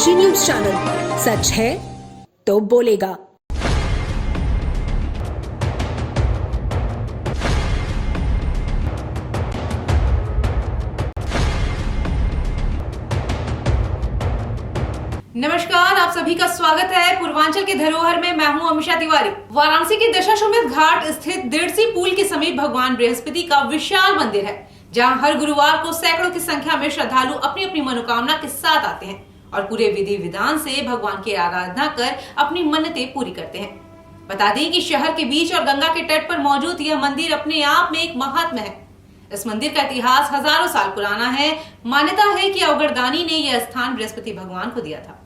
Kashi news channel, सच है तो बोलेगा। नमस्कार, आप सभी का स्वागत है पूर्वांचल के धरोहर में। मैं हूं अमीषा तिवारी। वाराणसी के दशाश्वमेध घाट स्थित दिरसी पुल के समीप भगवान बृहस्पति का विशाल मंदिर है, जहां हर गुरुवार को सैकड़ों की संख्या में श्रद्धालु अपनी अपनी मनोकामना के साथ आते हैं और पूरे विधि विधान से भगवान की आराधना कर अपनी मन्नतें पूरी करते हैं। बता दें कि शहर के बीच और गंगा के तट पर मौजूद यह मंदिर अपने आप में एक महात्मा है। इस मंदिर का इतिहास हजारों साल पुराना है। मान्यता है कि अवघड़दानी ने यह स्थान बृहस्पति भगवान को दिया था।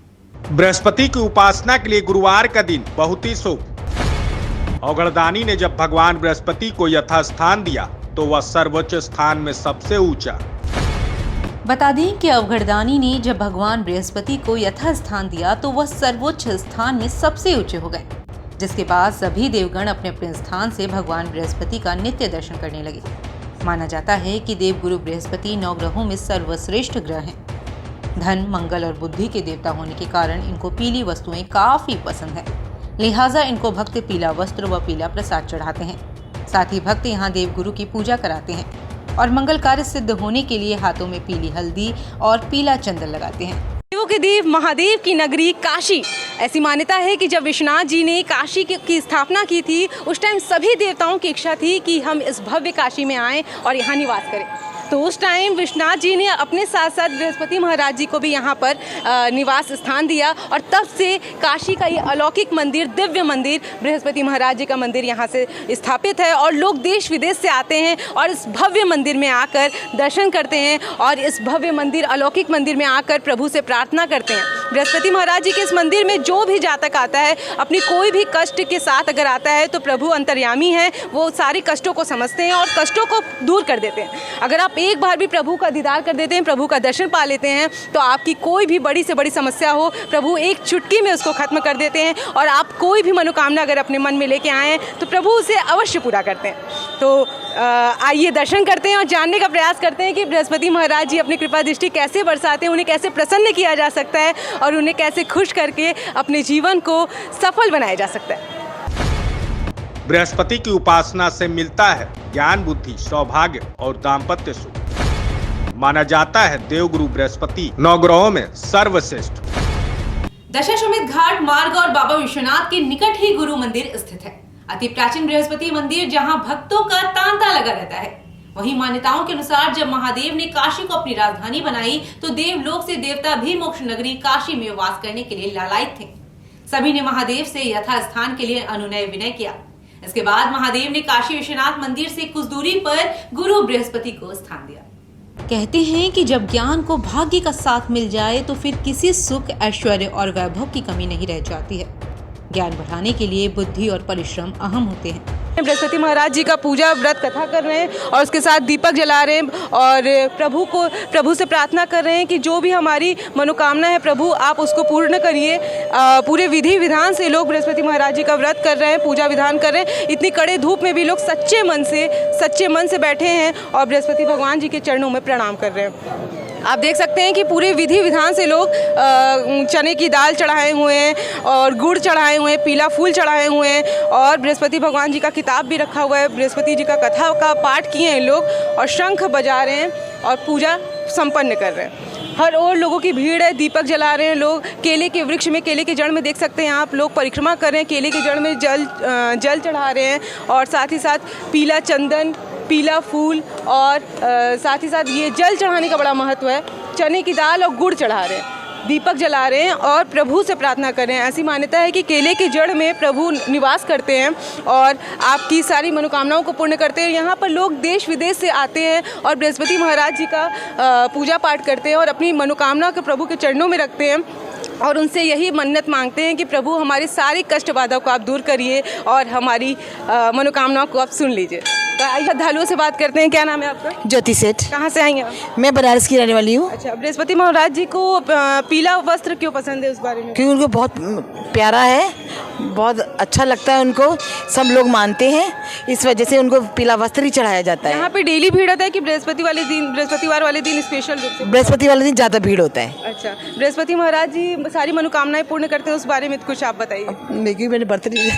बृहस्पति की उपासना के लिए गुरुवार का दिन बहुत ही शुभ। अवघड़दानी ने जब भगवान बृहस्पति को यथास्थान दिया तो वह सर्वोच्च स्थान में सबसे ऊंचा। बता दें कि अवघड़दानी ने जब भगवान बृहस्पति को यथास्थान दिया तो वह सर्वोच्च स्थान में सबसे ऊंचे हो गए, जिसके बाद सभी देवगण अपने अपने स्थान से भगवान बृहस्पति का नित्य दर्शन करने लगे। माना जाता है कि देवगुरु बृहस्पति 9 ग्रहों में सर्वश्रेष्ठ ग्रह हैं। धन, मंगल और बुद्धि के देवता होने के कारण इनको पीली वस्तुएं काफी पसंद है, लिहाजा इनको भक्त पीला वस्त्र व पीला प्रसाद चढ़ाते हैं। साथ ही भक्त यहाँ देवगुरु की पूजा कराते हैं और मंगल कार्य सिद्ध होने के लिए हाथों में पीली हल्दी और पीला चंदन लगाते हैं। देवों के देव महादेव की नगरी काशी। ऐसी मान्यता है कि जब विश्वनाथ जी ने काशी की स्थापना की थी, उस टाइम सभी देवताओं की इच्छा थी कि हम इस भव्य काशी में आएं और यहाँ निवास करें। तो उस टाइम विश्वनाथ जी ने अपने साथ साथ बृहस्पति महाराज जी को भी यहाँ पर निवास स्थान दिया और तब से काशी का ये अलौकिक मंदिर, दिव्य मंदिर, बृहस्पति महाराज जी का मंदिर यहाँ से स्थापित है और लोग देश विदेश से आते हैं और इस भव्य मंदिर में आकर दर्शन करते हैं और इस भव्य मंदिर, अलौकिक मंदिर में आकर प्रभु से प्रार्थना करते हैं। बृहस्पति महाराज जी के इस मंदिर में जो भी जातक आता है, अपनी कोई भी कष्ट के साथ अगर आता है तो प्रभु अंतर्यामी है, वो सारे कष्टों को समझते हैं और कष्टों को दूर कर देते हैं। अगर आप एक बार भी प्रभु का दीदार कर देते हैं, प्रभु का दर्शन पा लेते हैं, तो आपकी कोई भी बड़ी से बड़ी समस्या हो, प्रभु एक चुटकी में उसको खत्म कर देते हैं और आप कोई भी मनोकामना अगर अपने मन में लेके आए तो प्रभु उसे अवश्य पूरा करते हैं। तो आइए दर्शन करते हैं और जानने का प्रयास करते हैं कि बृहस्पति महाराज जी अपनी कृपा दृष्टि कैसे बरसाते हैं, उन्हें कैसे प्रसन्न किया जा सकता है और उन्हें कैसे खुश करके अपने जीवन को सफल बनाया जा सकता है। बृहस्पति की उपासना से मिलता है ज्ञान, बुद्धि, सौभाग्य और दाम्पत्य सुख। माना जाता है देवगुरु बृहस्पति 9 ग्रहों में सर्वश्रेष्ठ। दशाश्वमेध घाट मार्ग और बाबा विश्वनाथ के निकट ही गुरु मंदिर स्थित है। अति प्राचीन बृहस्पति मंदिर जहां भक्तों का तांता लगा रहता है। वहीं मान्यताओं के अनुसार जब महादेव ने काशी को अपनी राजधानी बनाई तो देवलोक से देवता भी मोक्ष नगरी काशी में वास करने के लिए लालायित थे। सभी ने महादेव से यथास्थान के लिए अनुनय विनय किया। इसके बाद महादेव ने काशी विश्वनाथ मंदिर से कुछ दूरी पर गुरु बृहस्पति को स्थान दिया। कहते हैं कि जब ज्ञान को भाग्य का साथ मिल जाए तो फिर किसी सुख, ऐश्वर्य और वैभव की कमी नहीं रह जाती है। ज्ञान बढ़ाने के लिए बुद्धि और परिश्रम अहम होते हैं। बृहस्पति महाराज जी का पूजा व्रत कथा कर रहे हैं और उसके साथ दीपक जला रहे हैं और प्रभु से प्रार्थना कर रहे हैं कि जो भी हमारी मनोकामना है प्रभु आप उसको पूर्ण करिए। पूरे विधि विधान से लोग बृहस्पति महाराज जी का व्रत कर रहे हैं, पूजा विधान कर रहे हैं। इतनी कड़े धूप में भी लोग सच्चे मन से बैठे हैं और बृहस्पति भगवान जी के चरणों में प्रणाम कर रहे हैं। आप देख सकते हैं कि पूरे विधि विधान से लोग चने की दाल चढ़ाए हुए हैं और गुड़ चढ़ाए हुए हैं, पीला फूल चढ़ाए हुए हैं और बृहस्पति भगवान जी का किताब भी रखा हुआ है। बृहस्पति जी का कथा का पाठ किए हैं लोग और शंख बजा रहे हैं और पूजा संपन्न कर रहे हैं। हर ओर लोगों की भीड़ है, दीपक जला रहे हैं लोग। केले के वृक्ष में, केले के जड़ में देख सकते हैं आप, लोग परिक्रमा कर रहे हैं। केले के जड़ में जल चढ़ा रहे हैं और साथ ही साथ पीला चंदन, पीला फूल और साथ ही साथ ये जल चढ़ाने का बड़ा महत्व है। चने की दाल और गुड़ चढ़ा रहे हैं, दीपक जला रहे हैं और प्रभु से प्रार्थना कर रहे हैं। ऐसी मान्यता है कि केले के जड़ में प्रभु निवास करते हैं और आपकी सारी मनोकामनाओं को पूर्ण करते हैं। यहाँ पर लोग देश विदेश से आते हैं और बृहस्पति महाराज जी का पूजा पाठ करते हैं और अपनी मनोकामना को प्रभु के चरणों में रखते हैं और उनसे यही मन्नत मांगते हैं कि प्रभु हमारी सारी कष्ट बाधा को आप दूर करिए और हमारी मनोकामनाओं को आप सुन लीजिए। तो आइए श्रद्धालुओं से बात करते हैं। क्या नाम है आपका? ज्योति सेठ। कहाँ से आई हैं आप? मैं बनारस की रहने वाली हूँ। अच्छा, बृहस्पति महाराज जी को पीला वस्त्र क्यों पसंद है, उस बारे में? क्योंकि उनको बहुत प्यारा है, बहुत अच्छा लगता है उनको, सब लोग मानते हैं, इस वजह से उनको पीला वस्त्र ही चढ़ाया जाता है। यहाँ पे डेली भीड़ होता है कि बृहस्पतिवार वाले दिन स्पेशल रूप से? बृहस्पति वाले दिन ज़्यादा भीड़ होता है। अच्छा, बृहस्पति महाराज जी सारी मनोकामनाएं पूर्ण करते हैं, उस बारे में कुछ आप बताइए। लेकिन मैंने बर्थडे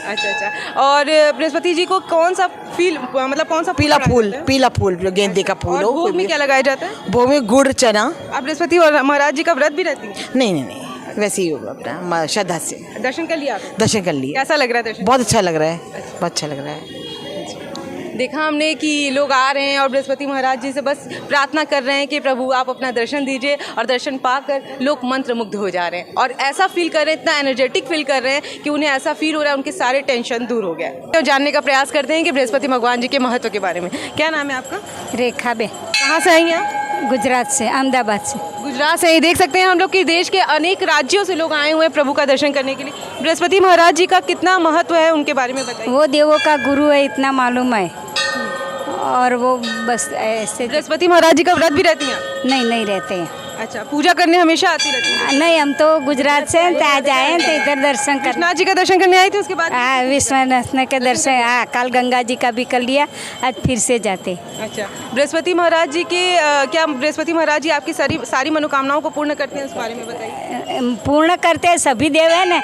अच्छा। और बृहस्पति जी को कौन सा पीला फूल जो गेंदे का फूल हो। भोग में क्या लगाया जाता है? भोग में गुड़ चना। आप बृहस्पति महाराज जी का व्रत भी रहती है? नहीं, वैसे ही होगा अपना श्रद्धा से। दर्शन कर लिया आप? दर्शन कर लिया। कैसा लग रहा है दर्शन? बहुत अच्छा लग रहा है, बहुत अच्छा लग रहा है। देखा हमने कि लोग आ रहे हैं और बृहस्पति महाराज जी से बस प्रार्थना कर रहे हैं कि प्रभु आप अपना दर्शन दीजिए, और दर्शन पाकर लोग मंत्र मुग्ध हो जा रहे हैं और ऐसा फील कर रहे हैं, इतना एनर्जेटिक फील कर रहे हैं कि उन्हें ऐसा फील हो रहा है उनके सारे टेंशन दूर हो गया। तो जानने का प्रयास करते हैं कि बृहस्पति भगवान जी के महत्व के बारे में। क्या नाम है आपका? रेखा बे। कहाँ से आई हैं आप? गुजरात से, अहमदाबाद से। गुजरात से। देख सकते हैं हम लोग कि देश के अनेक राज्यों से लोग आए हुए हैं प्रभु का दर्शन करने के लिए। बृहस्पति महाराज जी का कितना महत्व है, उनके बारे में बताइए। वो देवों का गुरु है, इतना मालूम है। और वो बस ऐसे। बृहस्पति महाराज जी का व्रत भी रहती हैं? नहीं रहते हैं। अच्छा, पूजा करने हमेशा आती रहती है? नहीं, हम तो गुजरात से आज आए हैं, तो इधर दर्शन कर। विश्वनाथ जी का दर्शन करने आई थी, उसके बाद? हाँ, विश्वनाथ के दर्शन। हाँ, कल गंगा जी का भी कर लिया, आज फिर से जाते। अच्छा, बृहस्पति महाराज जी के क्या बृहस्पति महाराज जी आपकी सारी मनोकामनाओं को पूर्ण करते हैं, उस बारे में बताइए। पूर्ण करते हैं, सभी देव है ना,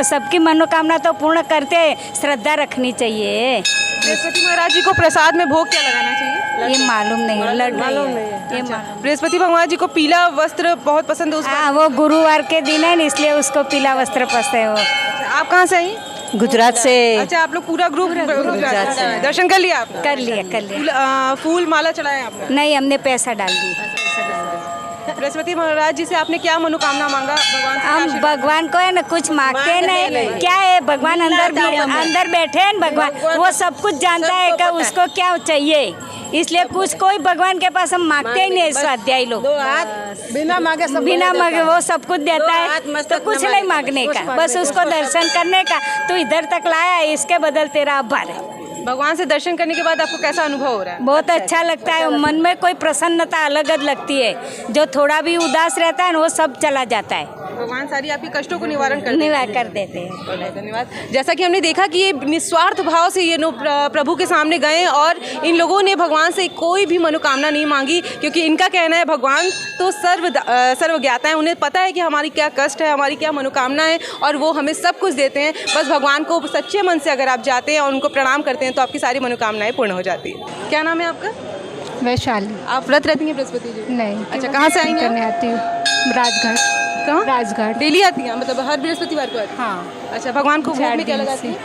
सबकी मनोकामना तो पूर्ण करते हैं, श्रद्धा रखनी चाहिए। बृहस्पति महाराज जी को प्रसाद में भोग क्या लगाना चाहिए? ये मालूम नहीं, लड्डू। ये मालूम। बृहस्पति भगवान जी को पीला वस्त्र बहुत पसंद है, हाँ, वो गुरुवार के दिन है ना, इसलिए उसको पीला वस्त्र पसंद है। वो आप कहाँ से आई? गुजरात से। अच्छा, आप लोग पूरा ग्रुप गुजरात से? दर्शन कर लिया आपने? कर लिया। फूल माला चढ़ाया आपने? नहीं, हमने पैसा डाल दिया। बृहस्पति महाराज जी से आपने क्या मनोकामना मांगा भगवान से? हम भगवान को है ना कुछ मांगते नहीं, क्या है, भगवान अंदर बैठे हैं, भगवान वो सब कुछ जानता है कि उसको क्या चाहिए, इसलिए कुछ कोई भगवान के पास हम मांगते ही नहीं। स्वाध्यायी लोग बिना मांगे वो सब कुछ देता है, तो कुछ नहीं मांगने का, बस उसको दर्शन करने का। तो इधर तक लाया, इसके बदल तेरा आभार है। भगवान से दर्शन करने के बाद आपको कैसा अनुभव हो रहा है? बहुत अच्छा लगता है, मन में कोई प्रसन्नता अलग लगती है, जो थोड़ा भी उदास रहता है ना, वो सब चला जाता है। भगवान सारी आपकी कष्टों को निवारण कर देते हैं। धन्यवाद। जैसा कि हमने देखा कि ये निस्वार्थ भाव से ये प्रभु के सामने गए और इन लोगों ने भगवान से कोई भी मनोकामना नहीं मांगी, क्योंकि इनका कहना है भगवान तो सर्व ज्ञाता है, उन्हें पता है कि हमारी क्या कष्ट है, हमारी क्या मनोकामना है, और वो हमें सब कुछ देते हैं। बस भगवान को सच्चे मन से अगर आप जाते हैं और उनको प्रणाम करते हैं तो आपकी सारी मनोकामनाएं पूर्ण हो जाती है। क्या नाम है आपका? वैशाली। आप व्रत रहती हैं बृहस्पति जी? नहीं। अच्छा, कहाँ से आई हैं? करने आती हूँ राजघाट। कहाँ? राजघाट। डेली आती हैं, मतलब हर बृहस्पतिवार को आती हैं? हाँ। अच्छा, भगवान को भोग में क्या लगाती हैं?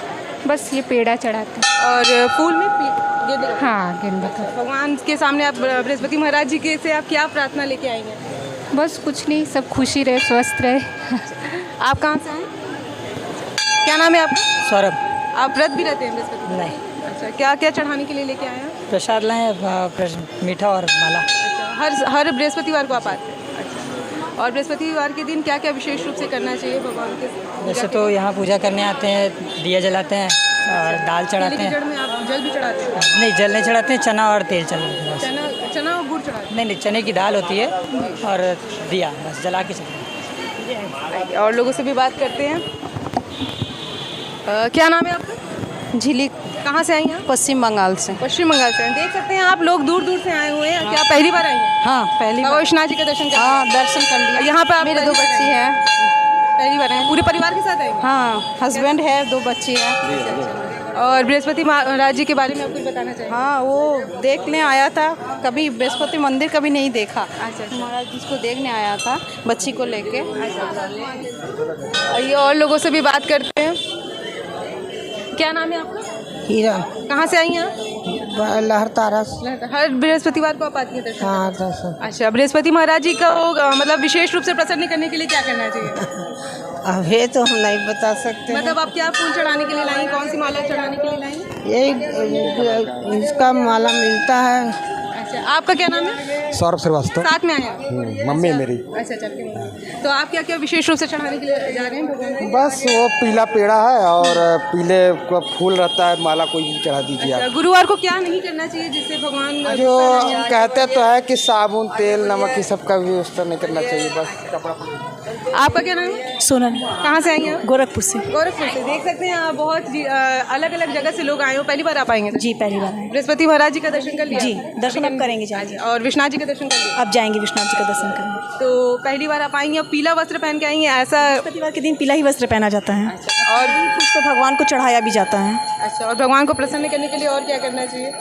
बस ये पेड़ा चढ़ाते हैं। और फूल में गेंदे? हाँ, गेंदा का। भगवान के सामने आप बृहस्पति महाराज जी के से आप क्या प्रार्थना लेके आएंगे? बस कुछ नहीं, सब खुशी रहे, स्वस्थ रहे। आप कहाँ से आए? क्या नाम है आपका? सौरभ। आप व्रत भी रहते हैं बृहस्पति? नहीं। अच्छा, क्या क्या चढ़ाने के लिए लेके आए हैं? प्रसाद लाए, मीठा और माला। अच्छा, हर बृहस्पतिवार को आप आते हैं? अच्छा, और बृहस्पतिवार के दिन क्या क्या विशेष रूप से करना चाहिए भगवान के? वैसे तो यहाँ पूजा करने आते हैं, दिया जलाते हैं और दाल चढ़ाते हैं। जड़ में आप जल भी चढ़ाते हैं? नहीं, जल नहीं चढ़ाते हैं, चना और तेल चढ़ाते हैं। चना और गुड़ चढ़ाते हैं? नहीं, चने की दाल होती है और दिया बस जला के चढ़ाते हैं। और लोगों से भी बात करते हैं। क्या नाम है आपका? झिलिक। कहाँ से आई हैं? पश्चिम बंगाल से। पश्चिम बंगाल से। देख सकते हैं आप लोग दूर दूर से आए हुए हैं। क्या पहली बार आई हैं? हाँ, पहली बार। विश्वनाथ जी का दर्शन करने? हाँ, दर्शन कर लिया। यहाँ पे मेरे 2 बच्ची हैं। पहली बार आए? पूरे परिवार के साथ आए? हाँ, हस्बैंड है, 2 बच्ची है। और बृहस्पति महाराज जी के बारे में आप कुछ बताना चाहिए? हाँ, वो देखने आया था, कभी बृहस्पति मंदिर कभी नहीं देखा। अच्छा। महाराज जी को देखने आया था बच्ची को लेके। ये और लोगों से भी बात करते हैं। क्या नाम है आपका? हीरा। कहाँ से आई हैं आप? लहरतारा। हर बृहस्पतिवार को आप आती हैं दर्शन? हाँ, दर्शन। अच्छा, बृहस्पति महाराज जी का मतलब विशेष रूप से प्रसन्न करने के लिए क्या करना चाहिए? अब ये तो हम नहीं बता सकते। मतलब आप क्या फूल चढ़ाने के लिए लाई? कौन सी माला चढ़ाने के लिए लाई? यही इसका माला मिलता है। अच्छा, आपका क्या नाम है? सौरभ श्रीवास्तव। साथ में आए हैं? मम्मी है मेरी। अच्छा, आपकी मम्मी। तो आप क्या क्या विशेष रूप से चढ़ाने के लिए जा रहे हैं भगवान को? बस वो पीला पेड़ा है और पीले का फूल रहता है, माला कोई भी चढ़ा दीजिए आप। गुरुवार को क्या नहीं करना चाहिए जिससे भगवान जो कहते तो है कि साबुन तेल नमक ये सब का भी व्यवस्था नहीं करना चाहिए, बस कपड़ा। आपका क्या नाम है? सोनल। कहाँ से आएंगे आप? गोरखपुर से। गोरखपुर से। देख सकते हैं आप बहुत अलग अलग जगह से लोग आए हो। पहली बार आप आएंगे? जी पहली बार आए। बृहस्पति महाराज जी का दर्शन कर लिया? जी दर्शन अब करेंगे, जाएंगे। और विश्वनाथ जी का दर्शन कर लिया? अब जाएंगे विश्वनाथ जी का दर्शन करने। तो पहली बार आप आएंगे, अब पीला वस्त्र पहन के आएंगे ऐसा? बृहस्पतिवार के दिन पीला ही वस्त्र पहना जाता है। और कुछ तो भगवान को चढ़ाया भी जाता है। अच्छा, और भगवान को प्रसन्न करने के लिए और क्या करना चाहिए?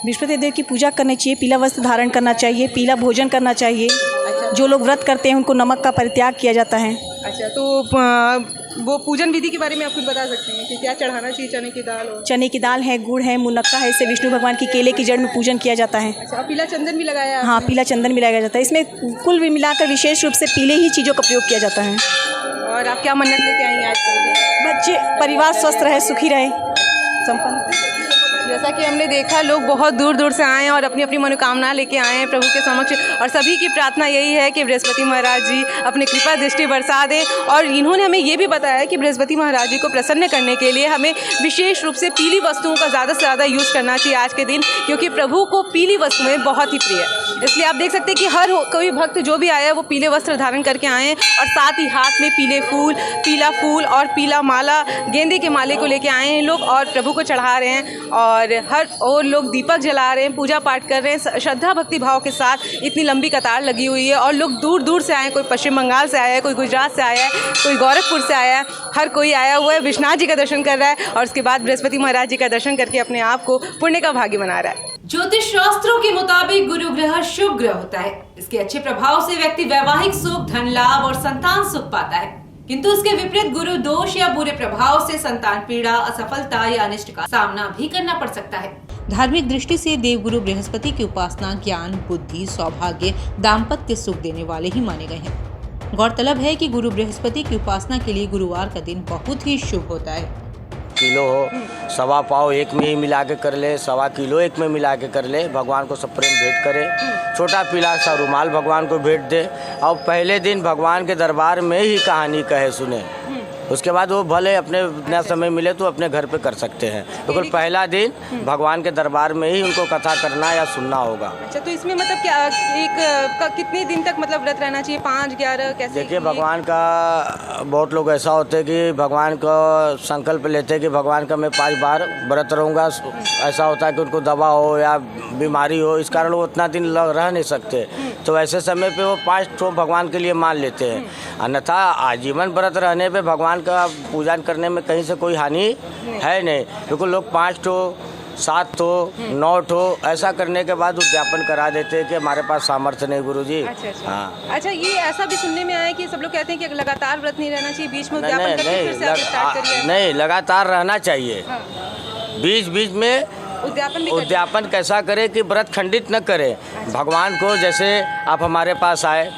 बृहस्पति देव की पूजा करनी चाहिए, पीला वस्त्र धारण करना चाहिए, पीला भोजन करना चाहिए। जो लोग व्रत करते हैं उनको नमक का परित्याग किया जाता है। अच्छा, तो वो पूजन विधि के बारे में आप कुछ बता सकते हैं कि क्या चढ़ाना चाहिए? चने की दाल और चने की दाल है, गुड़ है, मुनक्का है, इससे विष्णु भगवान की केले की जड़ में पूजन किया जाता है। अच्छा, और पीला चंदन भी लगाया? हाँ, पीला चंदन भी लगाया जाता है। इसमें कुल भी मिलाकर विशेष रूप से पीले ही चीज़ों का प्रयोग किया जाता है। और आप क्या मन्नत लेके आई हैं आज? बच्चे परिवार स्वस्थ रहे, सुखी रहे, संपन्न। जैसा कि हमने देखा, लोग बहुत दूर दूर से आए हैं और अपनी अपनी मनोकामना लेके आए हैं प्रभु के समक्ष, और सभी की प्रार्थना यही है कि बृहस्पति महाराज जी अपनी कृपा दृष्टि बरसा दें। और इन्होंने हमें ये भी बताया कि बृहस्पति महाराज जी को प्रसन्न करने के लिए हमें विशेष रूप से पीली वस्तुओं का ज़्यादा से ज़्यादा यूज़ करना चाहिए आज के दिन, क्योंकि प्रभु को पीली वस्तुएं बहुत ही प्रिय है। इसलिए आप देख सकते हैं कि हर कोई भक्त जो भी आया है वो पीले वस्त्र धारण करके आए हैं, और साथ ही हाथ में पीला फूल और पीला माला, गेंदे के माले को लेके आए हैं लोग और प्रभु को चढ़ा रहे हैं। और लोग दीपक जला रहे हैं, पूजा पाठ कर रहे हैं श्रद्धा भक्ति भाव के साथ। इतनी लंबी कतार लगी हुई है और लोग दूर दूर से आए हैं। कोई पश्चिम बंगाल से आया है, कोई गुजरात से आया है, कोई गोरखपुर से आया है, हर कोई आया हुआ है, विश्वनाथ जी का दर्शन कर रहा है और उसके बाद बृहस्पति महाराज जी का दर्शन करके अपने आप को पुण्य का भागी बना रहा है। ज्योतिष शास्त्रों के मुताबिक गुरु ग्रह शुभ ग्रह होता है। इसके अच्छे प्रभाव से व्यक्ति वैवाहिक सुख, धन लाभ और संतान सुख पाता है, किंतु इसके विपरीत गुरु दोष या बुरे प्रभाव से संतान पीड़ा, असफलता या अनिष्ट का सामना भी करना पड़ सकता है। धार्मिक दृष्टि से देवगुरु बृहस्पति की उपासना ज्ञान, बुद्धि, सौभाग्य, दाम्पत्य सुख देने वाले ही माने गए हैं। गौरतलब है कि गुरु बृहस्पति की उपासना के लिए गुरुवार का दिन बहुत ही शुभ होता है। किलो हो, सवा पाव एक में ही मिला के कर ले, सवा किलो एक में मिला के कर ले, भगवान को सब प्रेम भेंट करे, छोटा पीला सा रुमाल भगवान को भेंट दे, और पहले दिन भगवान के दरबार में ही कहानी कहे सुने। उसके बाद वो भले अपने इतना समय मिले तो अपने घर पे कर सकते हैं, बिल्कुल पहला दिन भगवान के दरबार में ही उनको कथा करना या सुनना होगा। अच्छा, तो इसमें मतलब क्या कितने दिन तक मतलब व्रत रहना चाहिए? 5, 11 कैसे? देखिए, भगवान का बहुत लोग ऐसा होते हैं कि भगवान का संकल्प लेते हैं कि भगवान का मैं 5 बार व्रत रहूँगा। ऐसा होता है कि उनको दवा हो या बीमारी हो, इस कारण वो उतना दिन रह नहीं सकते, तो ऐसे समय पे वो 5 ठो भगवान के लिए मान लेते हैं। अन्यथा आजीवन व्रत रहने पे भगवान का पूजन करने में कहीं से कोई हानि है नहीं। बिल्कुल लोग 5 ठो, 7 ठो, 9 ठो ऐसा करने के बाद उद्यापन करा देते हैं कि हमारे पास सामर्थ्य नहीं गुरुजी। अच्छा। हाँ। अच्छा, ये ऐसा भी सुनने में आया कि सब लोग कहते हैं कि लगातार व्रत नहीं रहना चाहिए, बीच में उद्यापन करके फिर से आप स्टार्ट करिए। नहीं, लगातार रहना चाहिए। हाँ। बीच बीच में उद्यापन कैसा करे कि व्रत खंडित न करे। अच्छा। भगवान को जैसे आप हमारे पास आए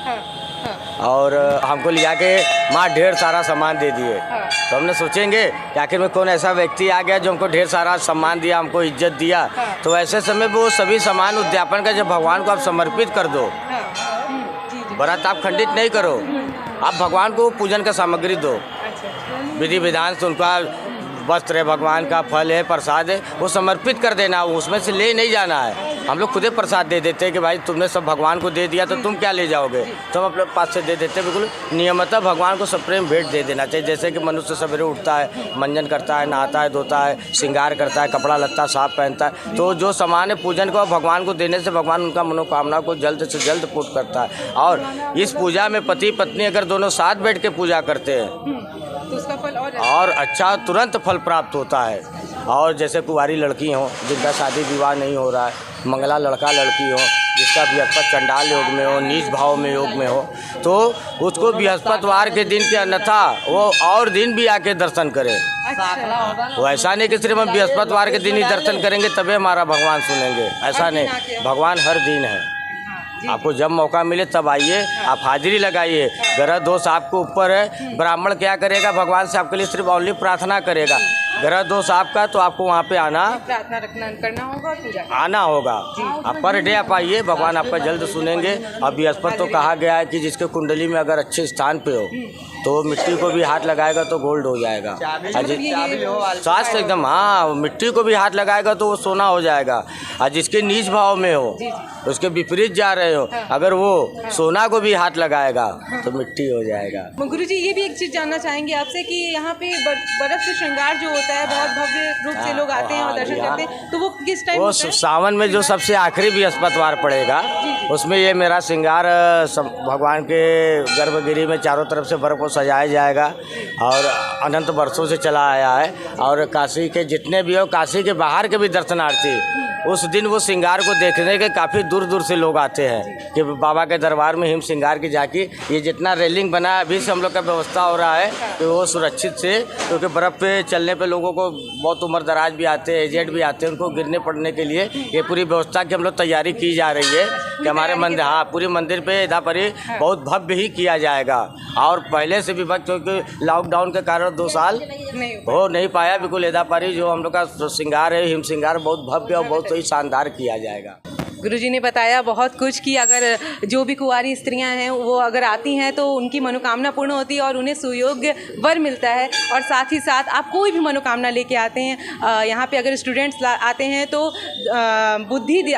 और हमको लिया के माँ ढेर सारा सामान दे दिए, तो हमने सोचेंगे कि आखिर में कौन ऐसा व्यक्ति आ गया जो हमको ढेर सारा सम्मान दिया, हमको इज्जत दिया। तो ऐसे समय वो सभी सामान उद्यापन का जब भगवान को आप समर्पित कर दो, व्रत आप खंडित नहीं करो, आप भगवान को पूजन का सामग्री दो, विधि विधान से उनका वस्त्र है, भगवान का फल है, प्रसाद है, वो समर्पित कर देना, उसमें से ले नहीं जाना है। हम लोग खुद ही प्रसाद दे देते हैं कि भाई तुमने सब भगवान को दे दिया तो तुम क्या ले जाओगे, तो हम अपने पास से दे देते हैं। बिल्कुल नियमतः भगवान को सब प्रेम भेंट दे देना चाहिए। जैसे कि मनुष्य सवेरे उठता है, मंजन करता है, नहाता है, धोता है, श्रृंगार करता है, कपड़ा लत्ता साफ पहनता है, तो जो सामान है पूजन को भगवान को देने से भगवान उनका मनोकामना को जल्द से जल्द पूर्ण करता है। और इस पूजा में पति पत्नी अगर दोनों साथ बैठ के पूजा करते हैं तो उसका फल और अच्छा तुरंत फल प्राप्त होता है। और जैसे कुंवारी लड़की हो जिनका शादी विवाह नहीं हो रहा है, मंगला लड़का लड़की हो जिसका बृहस्पति चंडाल योग में हो, नीच भाव में योग में हो, तो उसको बृहस्पतिवार के दिन के अन्यथा वो और दिन भी आके दर्शन करे। वो ऐसा नहीं कि सिर्फ हम बृहस्पतिवार के दिन ही दर्शन करेंगे तभी हमारा भगवान सुनेंगे, ऐसा नहीं, भगवान हर दिन है। आपको जब मौका मिले तब आइए, आप हाजिरी लगाइए। ग्रह दोष आपको ऊपर है, ब्राह्मण क्या करेगा, भगवान से आपके लिए सिर्फ ओनली प्रार्थना करेगा। ग्रह दोष आपका, तो आपको वहाँ पे आना, प्रार्थना करना होगा और पूजा आना होगा। आप पर डे आप आइए, भगवान आपका जल्द सुनेंगे। अब बृहस्पति तो कहा गया है कि जिसके कुंडली में अगर अच्छे स्थान पे हो तो मिट्टी को भी हाथ लगाएगा तो गोल्ड हो जाएगा। स्वास्थ्य एकदम, हाँ, मिट्टी को भी हाथ लगाएगा तो वो सोना हो जाएगा। और जिसके नीच भाव में हो, उसके विपरीत जा रहे हो, अगर वो सोना को भी हाथ लगाएगा तो मिट्टी हो जाएगा। गुरुजी, ये भी एक चीज जानना चाहेंगे आपसे कि यहाँ पे बर्फ से श्रृंगार जो होता है, बहुत भव्य रूप से लोग आते हैं और दर्शन करते हैं, तो वो किस टाइम वो सावन में जो सबसे आखिरी बृहस्पतिवार पड़ेगा, उसमें ये मेरा श्रृंगार भगवान के गर्भगृह में चारों तरफ से बर्फ को सजाया जाएगा और अनंत वर्षों से चला आया है। और काशी के जितने भी हो, काशी के बाहर के भी दर्शनार्थी उस दिन वो श्रृंगार को देखने के काफ़ी दूर दूर से लोग आते हैं कि बाबा के दरबार में हिम श्रृंगार की झांकी। ये जितना रेलिंग बना है अभी से हम लोग का व्यवस्था हो रहा है कि वो सुरक्षित से, क्योंकि बर्फ़ पे चलने पे लोगों को बहुत उम्र दराज भी आते हैं, एजेड भी आते हैं, उनको गिरने पड़ने के लिए ये पूरी व्यवस्था की हम लोग तैयारी की जा रही है कि हमारे मंदिर, हाँ, पूरी मंदिर पे इधर पर ही बहुत भव्य ही किया जाएगा। और पहले से भी भक्त, क्योंकि लॉकडाउन के कारण 2 साल हो नहीं पाया, बिल्कुल इधर पर ही जो हम लोग का श्रृंगार है, हिम श्रृंगार बहुत भव्य और बहुत ही शानदार किया जाएगा। गुरुजी ने बताया बहुत कुछ कि अगर जो भी कुंवारी स्त्रियां हैं वो अगर आती हैं तो उनकी मनोकामना पूर्ण होती है और उन्हें सुयोग्य वर मिलता है। और साथ ही साथ आप कोई भी मनोकामना लेके आते हैं, यहाँ पे अगर स्टूडेंट्स आते हैं तो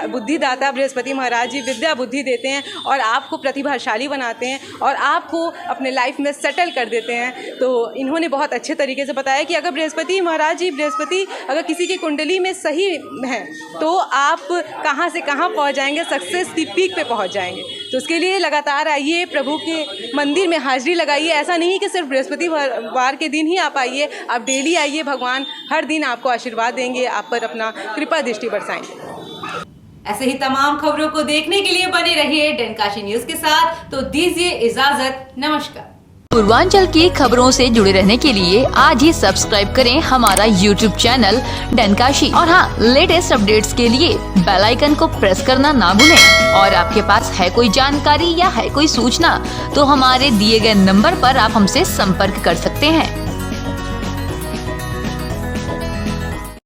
बुद्धिदाता बृहस्पति महाराज जी विद्या बुद्धि देते हैं और आपको प्रतिभाशाली बनाते हैं और आपको अपने लाइफ में सेटल कर देते हैं। तो इन्होंने बहुत अच्छे तरीके से बताया कि अगर बृहस्पति महाराज जी, बृहस्पति अगर किसी की कुंडली में सही है तो आप कहाँ से कहाँ पहुंच जाएंगे, सक्सेस की पीक पे पहुंच जाएंगे। तो उसके लिए लगातार आइए, प्रभु के मंदिर में हाजिरी लगाइए। ऐसा नहीं कि सिर्फ बृहस्पतिवार के दिन ही आप आइए, आप डेली आइए, भगवान हर दिन आपको आशीर्वाद देंगे, आप पर अपना कृपा दृष्टि बरसाएंगे। ऐसे ही तमाम खबरों को देखने के लिए बने रहिए डनकाशी न्यूज के साथ। तो दीजिए इजाजत, नमस्कार। पूर्वांचल की खबरों से जुड़े रहने के लिए आज ही सब्सक्राइब करें हमारा YouTube चैनल डनकाशी। और हाँ, लेटेस्ट अपडेट्स के लिए बेल आइकन को प्रेस करना ना भूलें। और आपके पास है कोई जानकारी या है कोई सूचना तो हमारे दिए गए नंबर पर आप हमसे संपर्क कर सकते हैं।